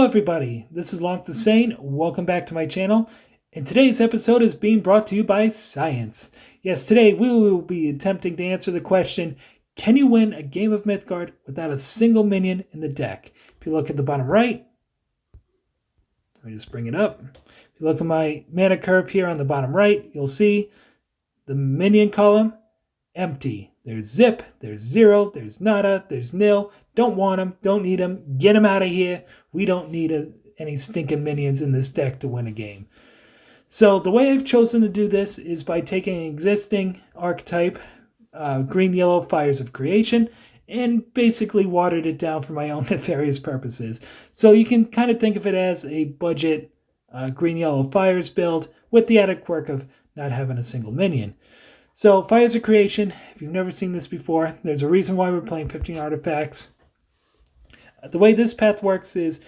everybody, this is Lonk the Sane. Welcome back to my channel. And today's episode is being brought to you by science. Yes, today we will be attempting to answer the question, can you win a game of Mythgard without a single minion in the deck? If you look at the bottom right, let me just bring it up. If you look at my mana curve here on the bottom right, you'll see the minion column, empty. There's zip, there's zero, there's nada, there's nil. Don't want them, don't need them, get them out of here. We don't need any stinking minions in this deck to win a game. So the way I've chosen to do this is by taking an existing archetype, green-yellow Fires of Creation, and basically watered it down for my own nefarious purposes. So you can kind of think of it as a budget green-yellow Fires build with the added quirk of not having a single minion. So Fires of Creation, if you've never seen this before, there's a reason why we're playing 15 artifacts. The way this path works is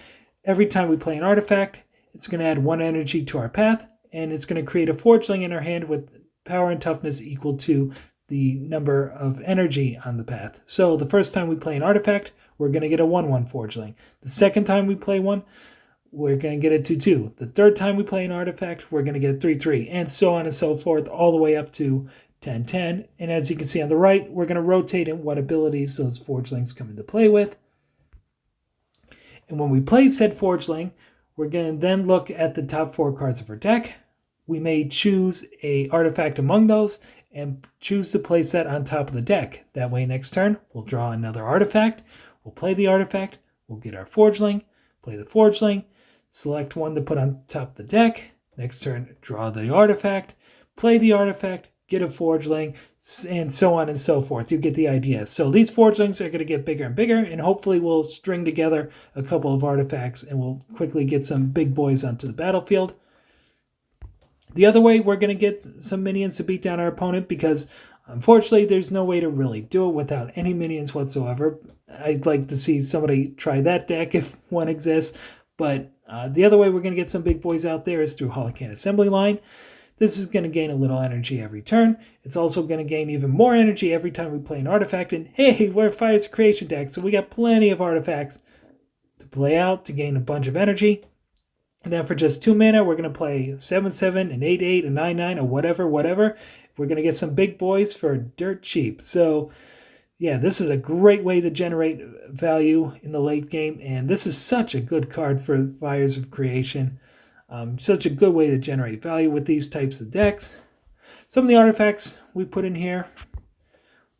every time we play an artifact, it's going to add 1 energy to our path, and it's going to create a forgeling in our hand with power and toughness equal to the number of energy on the path. So the first time we play an artifact, we're going to get a 1/1 forgeling. The second time we play one, we're going to get a 2/2. The third time we play an artifact, we're going to get 3/3, and so on and so forth, all the way up to 10/10. And as you can see on the right, we're going to rotate in what abilities those forgelings come into play with. And when we play said forgeling, we're going to then look at the top 4 cards of our deck. We may choose a artifact among those and choose to place that on top of the deck. That way next turn, we'll draw another artifact. We'll play the artifact. We'll get our forgeling, play the forgeling, select one to put on top of the deck. Next turn, draw the artifact, play the artifact, get a forgeling, and so on and so forth. You get the idea. So these forgelings are going to get bigger and bigger, and hopefully we'll string together a couple of artifacts and we'll quickly get some big boys onto the battlefield. The other way, we're going to get some minions to beat down our opponent because unfortunately there's no way to really do it without any minions whatsoever. I'd like to see somebody try that deck if one exists, but the other way we're going to get some big boys out there is through Holocan Assembly Line. This is going to gain a little energy every turn. It's also going to gain even more energy every time we play an artifact. And hey, we're a Fires of Creation deck, so we got plenty of artifacts to play out to gain a bunch of energy. And then for just 2 mana, we're going to play 7/7, an 8/8, a 9/9, or whatever. We're going to get some big boys for dirt cheap. So yeah, this is a great way to generate value in the late game. And this is such a good card for Fires of Creation. Such a good way to generate value with these types of decks. Some of the artifacts we put in here.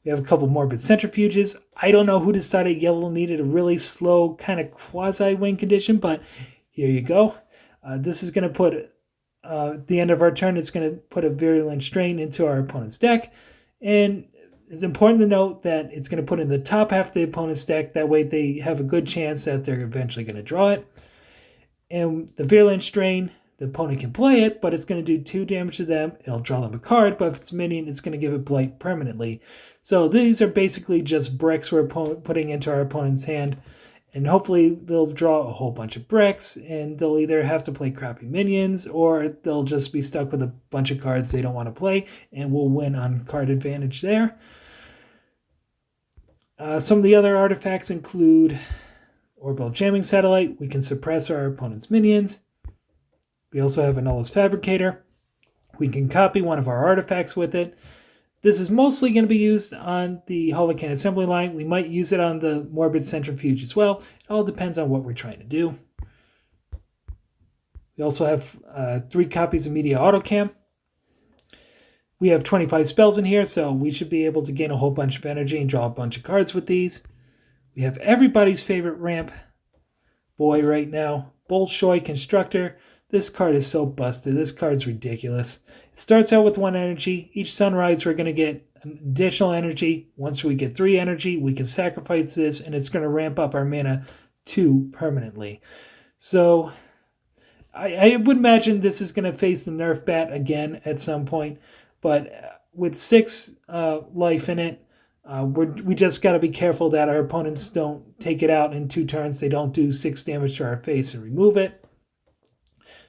We have a couple Morbid Centrifuges. I don't know who decided yellow needed a really slow kind of quasi-win condition, but here you go. This is going to put, at the end of our turn, it's going to put a Virulent Strain into our opponent's deck. And it's important to note that it's going to put in the top half of the opponent's deck. That way they have a good chance that they're eventually going to draw it. And the Virulent Strain, the opponent can play it, but it's going to do 2 damage to them. It'll draw them a card, but if it's minion, it's going to give it blight permanently. So these are basically just bricks we're putting into our opponent's hand. And hopefully they'll draw a whole bunch of bricks, and they'll either have to play crappy minions, or they'll just be stuck with a bunch of cards they don't want to play, and we'll win on card advantage there. Some of the other artifacts include Orbital Jamming Satellite. We can suppress our opponent's minions. We also have a Nullus Fabricator. We can copy one of our artifacts with it. This is mostly going to be used on the Holocan Assembly Line. We might use it on the Morbid Centrifuge as well. It all depends on what we're trying to do. We also have 3 copies of Media Autocam. We have 25 spells in here, so we should be able to gain a whole bunch of energy and draw a bunch of cards with these. We have everybody's favorite ramp boy right now, Bolshoi Constructor. This card is so busted. This card's ridiculous. It starts out with 1 energy. Each sunrise, we're going to get an additional energy. Once we get 3 energy, we can sacrifice this, and it's going to ramp up our mana 2 permanently. So I would imagine this is going to face the Nerf Bat again at some point. But with 6 life in it, we just got to be careful that our opponents don't take it out in 2 turns. They don't do 6 damage to our face and remove it.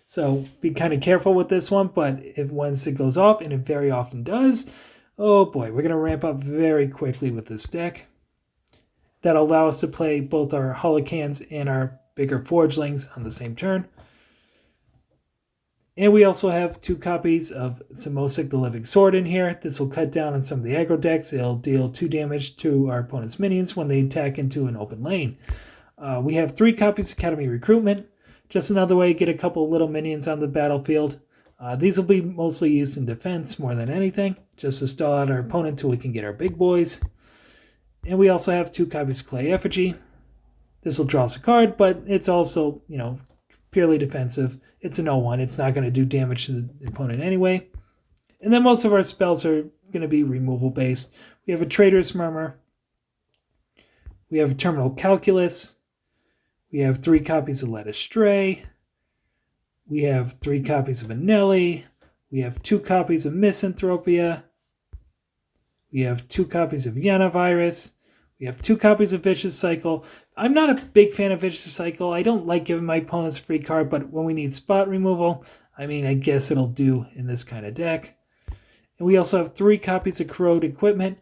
So be kind of careful with this one, but once it goes off, and it very often does, oh boy, we're going to ramp up very quickly with this deck. That'll allow us to play both our Holocans and our bigger forgelings on the same turn. And we also have 2 copies of Samosik the Living Sword in here. This will cut down on some of the aggro decks. It'll deal 2 damage to our opponent's minions when they attack into an open lane. We have 3 copies of Academy Recruitment. Just another way to get a couple little minions on the battlefield. These will be mostly used in defense more than anything, just to stall out our opponent till we can get our big boys. And we also have 2 copies of Clay Effigy. This will draw us a card, but it's also, purely defensive. It's an 0-1. It's not going to do damage to the opponent anyway. And then most of our spells are going to be removal based. We have a Traitorous Murmur. We have a Terminal Calculus. We have 3 copies of Led Astray. We have 3 copies of Anelli. We have 2 copies of Misanthropia. We have 2 copies of Yanavirus. We have 2 copies of Vicious Cycle. I'm not a big fan of Vicious Cycle. I don't like giving my opponents a free card, but when we need spot removal, I guess it'll do in this kind of deck. And we also have 3 copies of Corrode Equipment.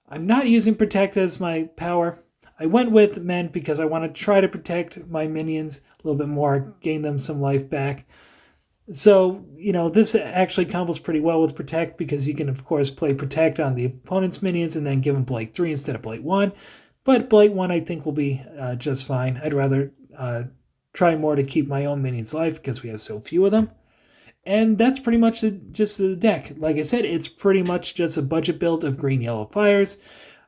I'm not using Protect as my power. I went with Mend because I want to try to protect my minions a little bit more, gain them some life back. So, this actually combos pretty well with Protect because you can, of course, play Protect on the opponent's minions and then give them Blight 3 instead of Blight 1. But Blight 1 I think will be just fine. I'd rather try more to keep my own minions alive because we have so few of them. And that's pretty much just the deck. Like I said, it's pretty much just a budget build of green, yellow fires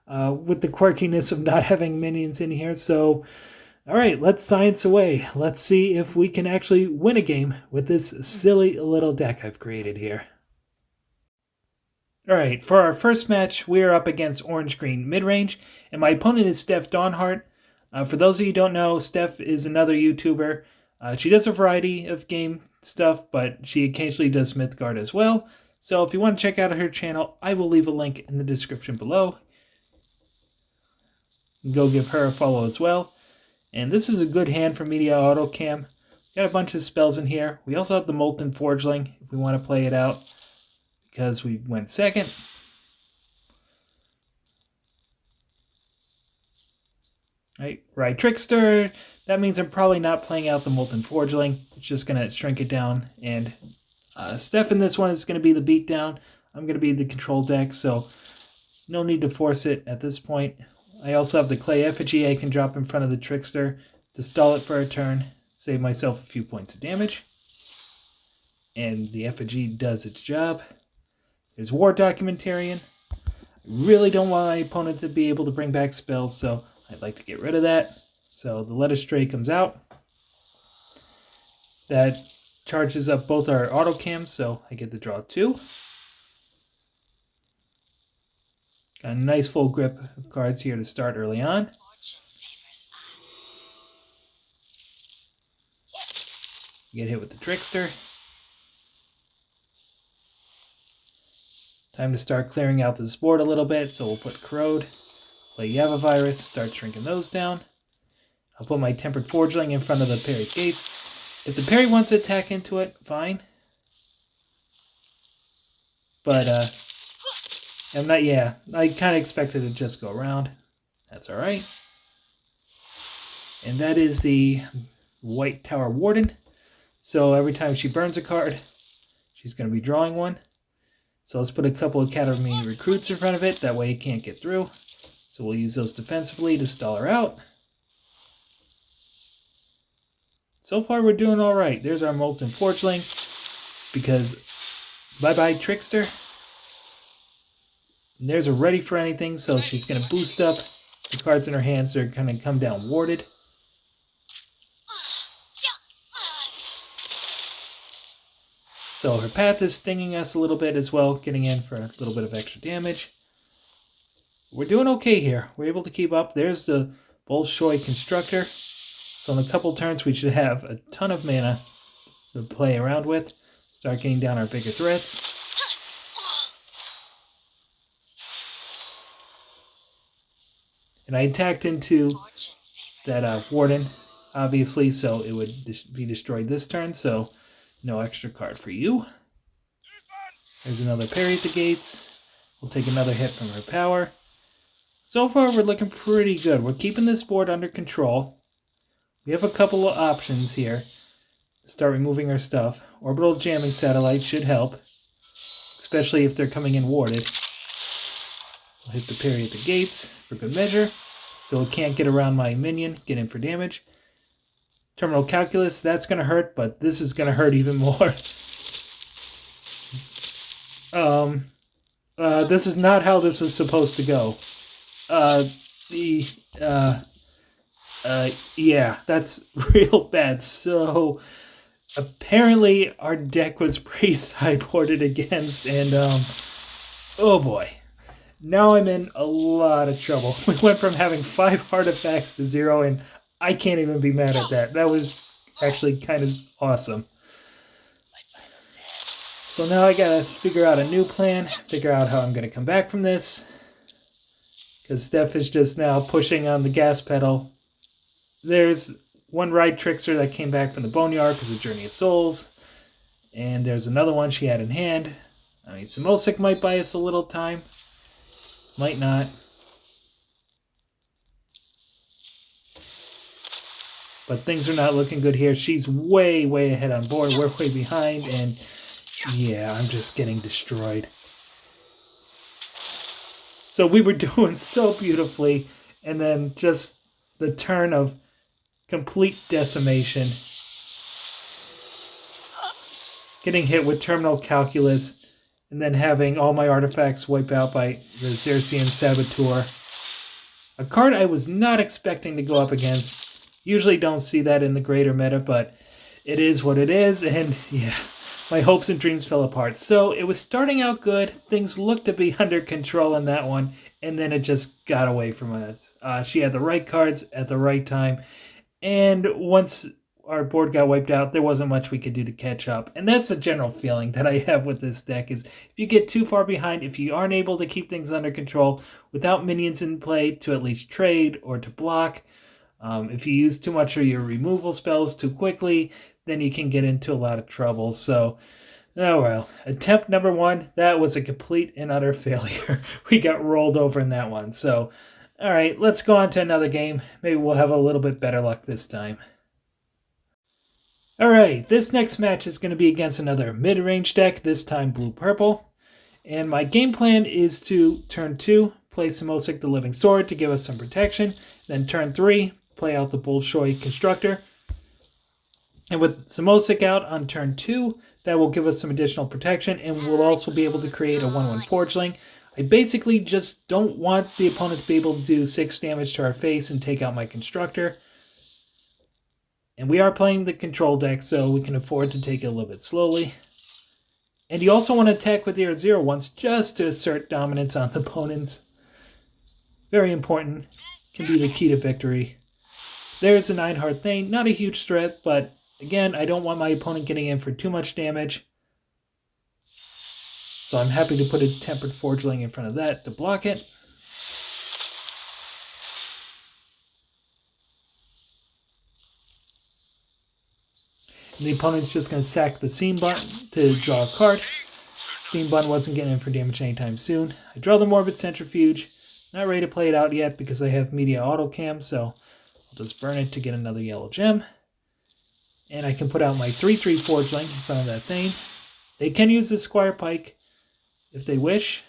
with the quirkiness of not having minions in here. So, all right, let's science away. Let's see if we can actually win a game with this silly little deck I've created here. All right, for our first match, we are up against orange-green mid-range, and my opponent is Steph Dawnheart. For those of you who don't know, Steph is another YouTuber. She does a variety of game stuff, but she occasionally does Mythgard as well. So if you want to check out her channel, I will leave a link in the description below. Go give her a follow as well. And this is a good hand for Media Autocam. Got a bunch of spells in here. We also have the Molten Forgeling if we want to play it out because we went second. Right, Trickster. That means I'm probably not playing out the Molten Forgeling. It's just going to shrink it down. And Steph in this one is going to be the beatdown. I'm going to be the control deck, so no need to force it at this point. I also have the Clay Effigy I can drop in front of the Trickster to stall it for a turn, save myself a few points of damage. And the Effigy does its job. There's War Documentarian. I really don't want my opponent to be able to bring back spells, so I'd like to get rid of that. So the Led Astray comes out. That charges up both our autocams, so I get to draw 2. Got a nice full grip of cards here to start early on. Get hit with the Trickster. Time to start clearing out this board a little bit, so we'll put Corrode, play Yavavirus, start shrinking those down. I'll put my Tempered Forgeling in front of the parried gates. If the parry wants to attack into it, fine. But, I kind of expected it to just go around. That's alright. And that is the White Tower Warden. So every time she burns a card, she's going to be drawing one. So let's put a couple of Academy Recruits in front of it. That way it can't get through. So we'll use those defensively to stall her out. So far we're doing alright. There's our Molten Forgeling. Because bye-bye Trickster. And there's a Ready for Anything, so she's going to boost up the cards in her hands. They're going to come down warded. So her path is stinging us a little bit as well, getting in for a little bit of extra damage. We're doing okay here. We're able to keep up. There's the Bolshoi Constructor. So in a couple turns we should have a ton of mana to play around with. Start getting down our bigger threats. And I attacked into that Warden, obviously, so it would be destroyed this turn, so no extra card for you. There's another parry at the gates. We'll take another hit from her power. So far, we're looking pretty good. We're keeping this board under control. we have a couple of options here. Start removing our stuff. Orbital jamming satellites should help, especially if they're coming in warded. I'll hit the parry at the gates for good measure, so it can't get around my minion, get in for damage. Terminal calculus, that's going to hurt, but this is going to hurt even more. This is not how this was supposed to go. Yeah, that's real bad. So, apparently our deck was pre-sideboarded against, and, oh boy. Now I'm in a lot of trouble. We went from having 5 artifacts to 0, and I can't even be mad at that. That was actually kind of awesome. So now I gotta figure out a new plan, figure out how I'm gonna come back from this. Because Steph is just now pushing on the gas pedal. There's one Ride Trickster that came back from the Boneyard because of Journey of Souls. And there's another one she had in hand. I mean, Simosic might buy us a little time. Might not. But things are not looking good here. She's way, way ahead on board. We're way behind, and yeah, I'm just getting destroyed. So we were doing so beautifully, and then just the turn of complete decimation. Getting hit with terminal calculus, and then having all my artifacts wipe out by the Xerxian Saboteur. A card I was not expecting to go up against. Usually don't see that in the greater meta, but it is what it is, and yeah, my hopes and dreams fell apart. So it was starting out good. Things looked to be under control in that one, and then it just got away from us. She had the right cards at the right time, and once our board got wiped out, there wasn't much we could do to catch up. And that's the general feeling that I have with this deck is if you get too far behind, if you aren't able to keep things under control without minions in play to at least trade or to block, if you use too much of your removal spells too quickly, then you can get into a lot of trouble. So, oh well. Attempt number 1, that was a complete and utter failure. We got rolled over in that one. So, all right, let's go on to another game. Maybe we'll have a little bit better luck this time. All right, this next match is going to be against another mid-range deck, this time blue-purple. And my game plan is to turn 2, play Simosic the Living Sword to give us some protection. Then turn 3, play out the Bolshoi Constructor. And with Simosic out on turn 2, that will give us some additional protection, and we'll also be able to create a 1/1 Forgeling. I basically just don't want the opponent to be able to do 6 damage to our face and take out my Constructor. And we are playing the control deck, so we can afford to take it a little bit slowly. And you also want to attack with your 0/1s just to assert dominance on the opponents. Very important. Can be the key to victory. There's a Dawnheart Thane. Not a huge threat, but again, I don't want my opponent getting in for too much damage. So I'm happy to put a Tempered Forgeling in front of that to block it. And the opponent's just going to sack the Steam Button to draw a card. Steam Button wasn't getting in for damage anytime soon. I draw the Morbid Centrifuge. Not ready to play it out yet because I have Media Autocam, so I'll just burn it to get another yellow gem. And I can put out my 3/3 Forgeling in front of that Thane. They can use the Squire Pike if they wish.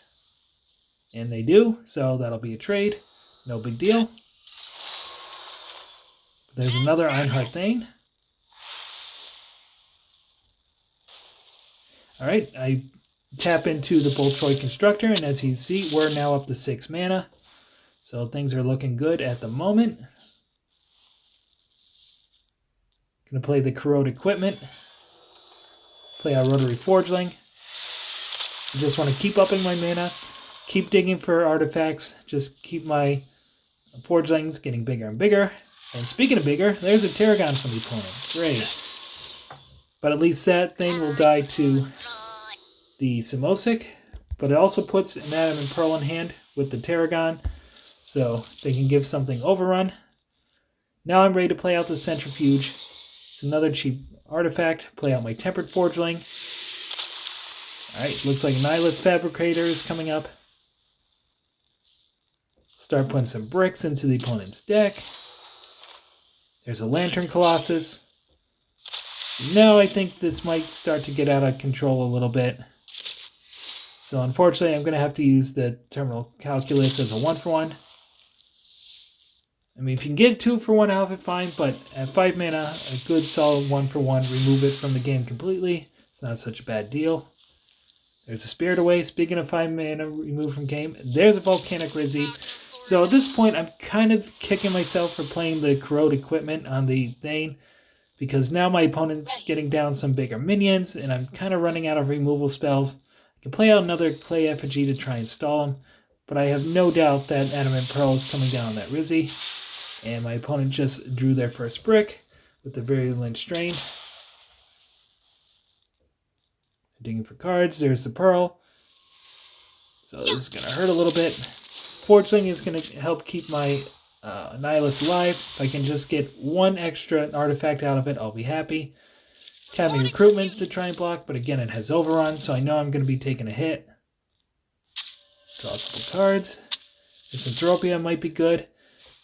And they do, so that'll be a trade. No big deal. There's another Dawnheart Thane. Alright, I tap into the Bolshoi Constructor, and as you see, we're now up to 6 mana. So things are looking good at the moment. Gonna play the Corrode Equipment. Play our Rotary Forgeling. I just want to keep upping my mana. Keep digging for artifacts. Just keep my Forgelings getting bigger and bigger. And speaking of bigger, there's a Tarragon from the opponent. Great. But at least that thing will die to the Simosic. But it also puts an Adam and Pearl in hand with the Tarragon. So they can give something overrun. Now I'm ready to play out the Centrifuge. It's another cheap artifact. Play out my Tempered Forgeling. Alright, looks like Nihilist Fabricator is coming up. Start putting some bricks into the opponent's deck. There's a Lantern Colossus. So now I think this might start to get out of control a little bit. So unfortunately, I'm going to have to use the Terminal Calculus as a 1-for-1. I mean, if you can get 2-for-1 outfit, fine, but at 5 mana, a good solid 1-for-1, remove it from the game completely. It's not such a bad deal. There's a Spirit Away. Speaking of 5 mana removed from game, there's a Volcanic Rizzy. So at this point, I'm kind of kicking myself for playing the Corrode equipment on the Thane, because now my opponent's getting down some bigger minions, and I'm kind of running out of removal spells. I can play out another Clay Effigy to try and stall him, but I have no doubt that Adamant Pearl is coming down on that Rizzy. And my opponent just drew their first brick with the Virulent Strain. Digging for cards. There's the Pearl. So this is going to hurt a little bit. Forgeling is going to help keep my Nihilus alive. If I can just get one extra artifact out of it, I'll be happy. Academy Recruitment to try and block, but again, it has Overrun, so I know I'm going to be taking a hit. Draw a couple cards. This Entropia might be good.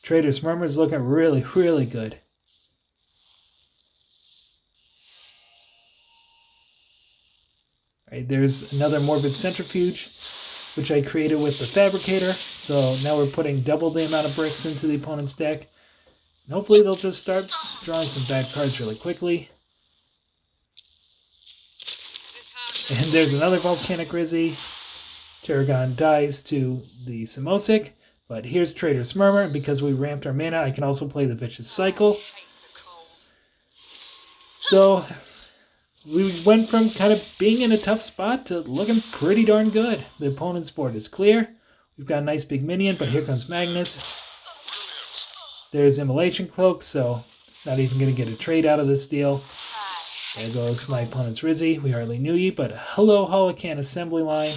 Trader's Murmur is looking really, really good. All right, there's another Morbid Centrifuge, which I created with the Fabricator. So now we're putting double the amount of bricks into the opponent's deck. And hopefully they'll just start drawing some bad cards really quickly. And there's another Volcanic Rizzy. Tarragon dies to the Samosic. But here's Trader's Murmur, and because we ramped our mana, I can also play the Vicious Cycle. So we went from kind of being in a tough spot to looking pretty darn good. The opponent's board is clear. We've got a nice big minion, but here comes Magnus. There's Immolation Cloak, so not even going to get a trade out of this deal. There goes my opponent's Rizzy. We hardly knew ye, but hello, Holocan Assembly Line.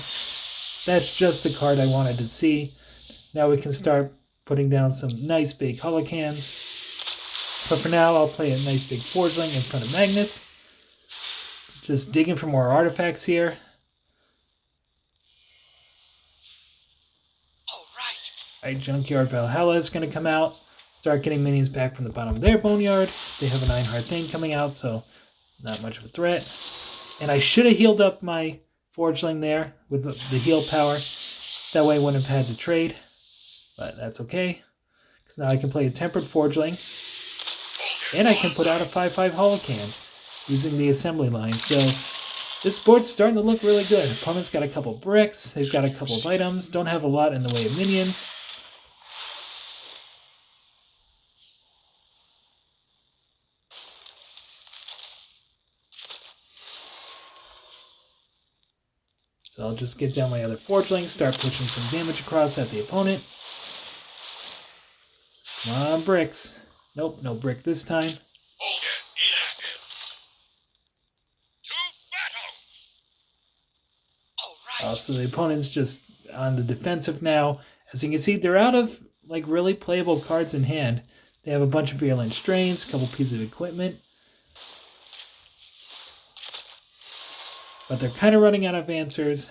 That's just the card I wanted to see. Now we can start putting down some nice big Holocans. But for now, I'll play a nice big Forgeling in front of Magnus. Just digging for more artifacts here. Alright, Junkyard Valhalla is going to come out. Start getting minions back from the bottom of their boneyard. They have a 9-heart thing coming out, so not much of a threat. And I should have healed up my Forgeling there with the heal power. That way I wouldn't have had to trade. But that's okay, because now I can play a Tempered Forgeling, and I can put out a 5/5 Holocan using the assembly line. So this board's starting to look really good. Opponent's got a couple bricks, they've got a couple of items, don't have a lot in the way of minions. So I'll just get down my other Forgeling, start pushing some damage across at the opponent. Come on, bricks. Nope, no brick this time. So the opponent's just on the defensive now. As you can see, they're out of like really playable cards in hand. They have a bunch of Virulent Strains, a couple pieces of equipment. But they're kind of running out of answers.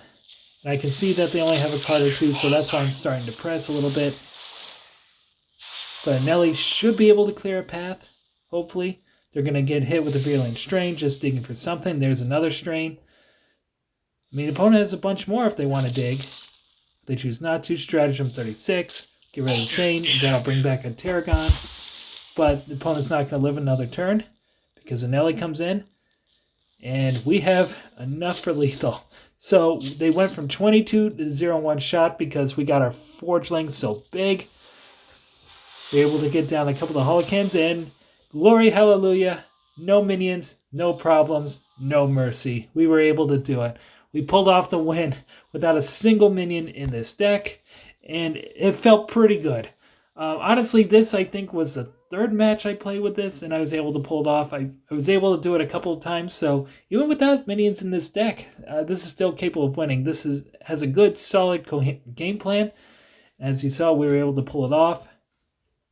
And I can see that they only have a card or two, so that's why I'm starting to press a little bit. But Nelly should be able to clear a path, hopefully. They're going to get hit with a Virulent Strain, just digging for something. There's another Strain. I mean, the opponent has a bunch more if they want to dig. If they choose not to. Stratagem 36. Get rid of the Thane. Then I'll bring back a Tarragon. But the opponent's not going to live another turn because a Nelly comes in. And we have enough for lethal. So they went from 22 to 0-1 shot because we got our Forgeling so big. We're able to get down a couple of Holocans in. Glory, hallelujah. No minions, no problems, no mercy. We were able to do it. We pulled off the win without a single minion in this deck, and it felt pretty good. Honestly, this, I think, was the third match I played with this, and I was able to pull it off. I was able to do it a couple of times, so even without minions in this deck, this is still capable of winning. This has a good, solid game plan. As you saw, we were able to pull it off.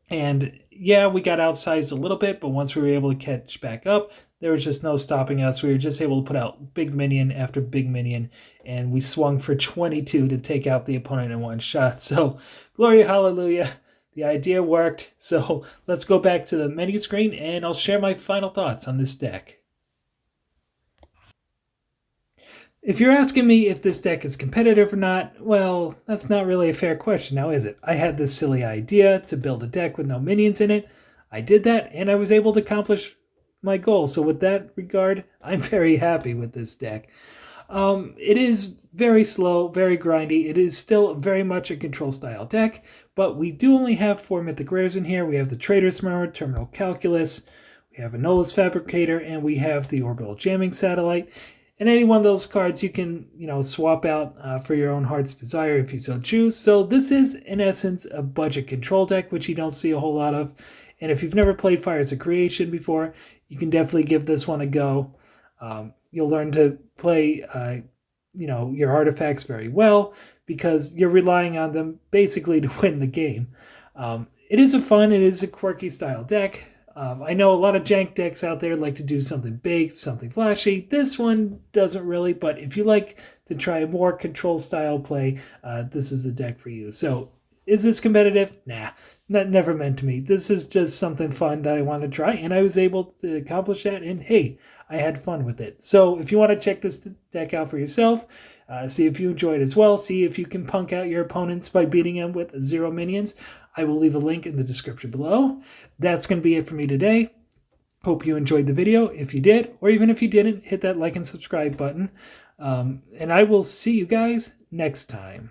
And yeah, we got outsized a little bit, but once we were able to catch back up, there was just no stopping us. We were just able to put out big minion after big minion, and we swung for 22 to take out the opponent in one shot. So, glory, hallelujah. The idea worked, so let's go back to the menu screen and I'll share my final thoughts on this deck. If you're asking me if this deck is competitive or not, well, that's not really a fair question now, is it? I had this silly idea to build a deck with no minions in it. I did that and I was able to accomplish my goal. So with that regard, I'm very happy with this deck. It is very slow, very grindy. It is still very much a control style deck, but we do only have 4 mythic rares in here. We have the Trader's Murmur, Terminal Calculus, we have a Nola's Fabricator, and we have the Orbital Jamming Satellite. And any one of those cards you can, swap out for your own heart's desire if you so choose. So this is, in essence, a budget control deck, which you don't see a whole lot of. And if you've never played Fires of Creation before, you can definitely give this one a go. You'll learn to play, your artifacts very well because you're relying on them basically to win the game. It is a quirky style deck. I know a lot of jank decks out there like to do something big, something flashy. This one doesn't really, but if you like to try a more control style play, this is the deck for you. So is this competitive? Nah, never meant to me. This is just something fun that I want to try, and I was able to accomplish that, and hey, I had fun with it. So if you want to check this deck out for yourself, see if you enjoy it as well, see if you can punk out your opponents by beating them with 0 minions, I will leave a link in the description below. That's going to be it for me today. Hope you enjoyed the video. If you did, or even if you didn't, hit that like and subscribe button. And I will see you guys next time.